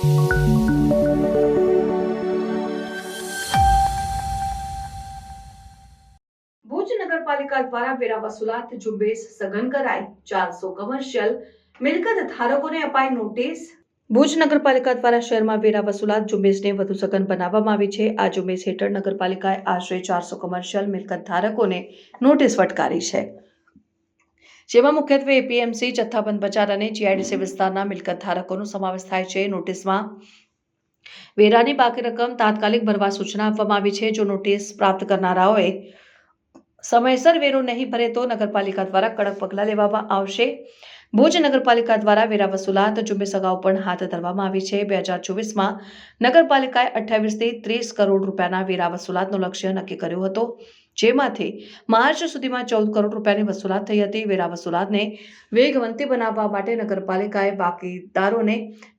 ભુજ નગરપાલિકા દ્વારા વેરા વસૂલાત ઝુંબેશ સઘન કરાઈ 400 કમર્શિયલ મિલકત ધારકોને અપાઈ નોટિસ। ભુજ નગરપાલિકા દ્વારા શહેરમાં વેરા વસૂલાત ઝુંબેશને વધુ સઘન બનાવવામાં આવી છે। આ ઝુંબેશ હેઠળ નગરપાલિકાએ આશરે 400 કમર્શિયલ મિલકત ધારકોને નોટિસ ફટકારી છે, જેમાં મુખ્યત્વે એપીએમસી, જથ્થાબંધ બજાર અને જીઆઈડીસી વિસ્તારના મિલકત ધારકોનો સમાવેશ થાય છે। નોટિસમાં વેરાની બાકી રકમ તાત્કાલિક ભરવા સૂચના આપવામાં આવી છે। જો નોટિસ પ્રાપ્ત કરનારાઓએ સમયસર વેરો નહીં ભરે તો નગરપાલિકા દ્વારા કડક પગલાં લેવામાં આવશે। ભુજ નગરપાલિકા દ્વારા વેરા વસૂલાત ઝુંબેશ અગાઉ પણ હાથ ધરવામાં આવી છે। 2024માં નગરપાલિકાએ 28 થી 30 કરોડ રૂપિયાના વેરા વસૂલાતનો લક્ષ્ય નક્કી કર્યો હતો, જેમાંથી માર્ચ સુધીમાં 14 કરોડ રૂપિયાની વસૂલાત થઈ હતી। વેરા વસૂલાતને વેગવંતી બનાવવા માટે નગરપાલિકાએ બાકીદારોને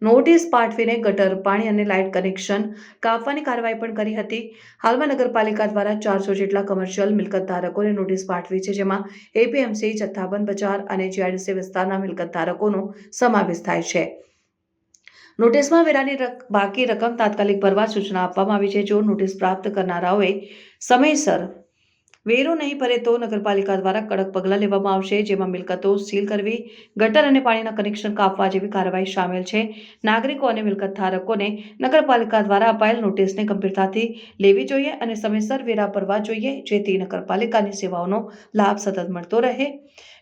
નોટિસ પાઠવીને ગટર, પાણી અને લાઇટ કનેક્શન કાપવાની કાર્યવાહી પણ કરી હતી। હાલમાં નગરપાલિકા દ્વારા 400 જેટલા કમર્શિયલ મિલકત ધારકોને નોટિસ પાઠવી છે, જેમાં એપીએમસી, જથ્થાબંધ બજાર અને જીઆઈડીસી વિસ્તારના મિલકત ધારકોનો સમાવેશ થાય છે। નોટિસમાં વેરાની બાકી રકમ તાત્કાલિક ભરવા સૂચના આપવામાં આવી છે। જો નોટિસ પ્રાપ્ત કરનારાઓએ સમયસર વેરો નહીં ભરે તો નગરપાલિકા દ્વારા કડક પગલાં લેવામાં આવશે, જેમાં મિલકતો સીલ કરવી, ગટર અને પાણીના કનેક્શન કાપવા જેવી કાર્યવાહી સામેલ છે। નાગરિકો અને મિલકત ધારકોને નગરપાલિકા દ્વારા અપાયેલ નોટિસને ગંભીરતાથી લેવી જોઈએ અને સમયસર વેરા ભરવા જોઈએ, જેથી નગરપાલિકાની સેવાઓનો લાભ સતત મળતો રહે।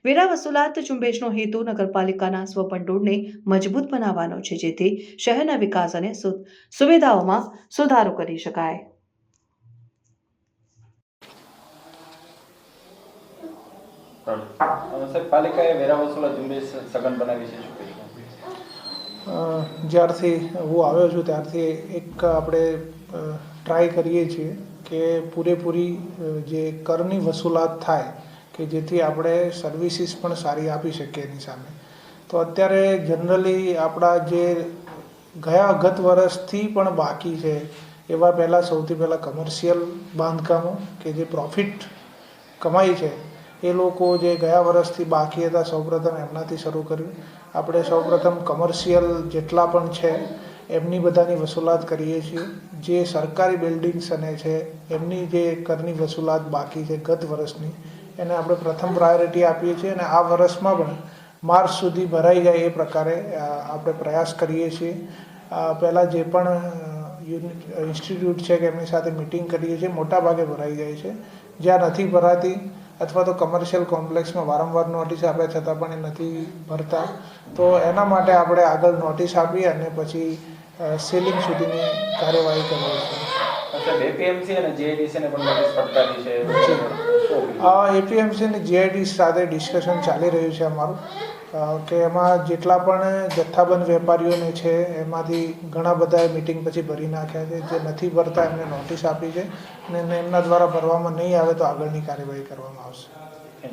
વેરા વસૂલાત ઝુંબેશનો હેતુ નગરપાલિકાના સ્વભંડોળને મજબૂત બનાવવાનો છે, જેથી શહેરના વિકાસ અને સુવિધાઓમાં સુધારો કરી શકાય। સાહેબ, પાલિકાએ વેરા વસૂલાત ઝુંબેશ સઘન બનાવી છે, શું કહીશું? જ્યારથી હું આવ્યો છું ત્યારથી એક આપણે ટ્રાય કરીએ છીએ કે પૂરેપૂરી જે કરની વસૂલાત થાય કે જેથી આપણે સર્વિસીસ પણ સારી આપી શકીએ એની સામે। તો અત્યારે જનરલી આપણા જે ગત વર્ષથી પણ બાકી છે એવા પહેલાં સૌથી પહેલાં કમર્શિયલ બાંધકામો કે જે પ્રોફિટ કમાઈ છે એ લોકો જે ગયા વર્ષથી બાકી હતા સૌપ્રથમ એમનાથી શરૂ કર્યું। આપણે સૌપ્રથમ કમર્શિયલ જેટલા પણ છે એમની બધાની વસૂલાત કરીએ છીએ। જે સરકારી બિલ્ડિંગ્સ અને છે એમની જે કરની વસૂલાત બાકી છે ગત વર્ષની એને આપણે પ્રથમ પ્રાયોરિટી આપીએ છીએ અને આ વર્ષમાં પણ માર્ચ સુધી ભરાઈ જાય એ પ્રકારે આપણે પ્રયાસ કરીએ છીએ। પહેલાં જે પણ ઇન્સ્ટિટ્યૂટ છે કે એમની સાથે મિટિંગ કરીએ છીએ, મોટાભાગે ભરાઈ જાય છે। જ્યાં નથી ભરાતી અથવા તો કમર્શિયલ કોમ્પ્લેક્સમાં વારંવાર નોટિસ આપ્યા છતાં પણ એ નથી ભરતા, તો એના માટે આપણે આગળ નોટિસ આપી અને પછી સીલિંગ સુધીની કાર્યવાહી કરીએ છીએ। એપીએમસી અને જીઆઈડીસીને પણ નોટિસ ફટકારી છે। એપીએમસી અને જીઆઈડીસી સાથે ડિસ્કશન ચાલી રહ્યું છે અમારું કે એમાં જેટલા પણ જથ્થાબંધ વેપારીઓને છે એમાંથી ઘણા બધાએ મિટિંગ પછી ભરી નાખ્યા છે। જે નથી ભરતા એમને નોટિસ આપી છે અને એમના દ્વારા ભરવામાં નહીં આવે તો આગળની કાર્યવાહી કરવામાં આવશે।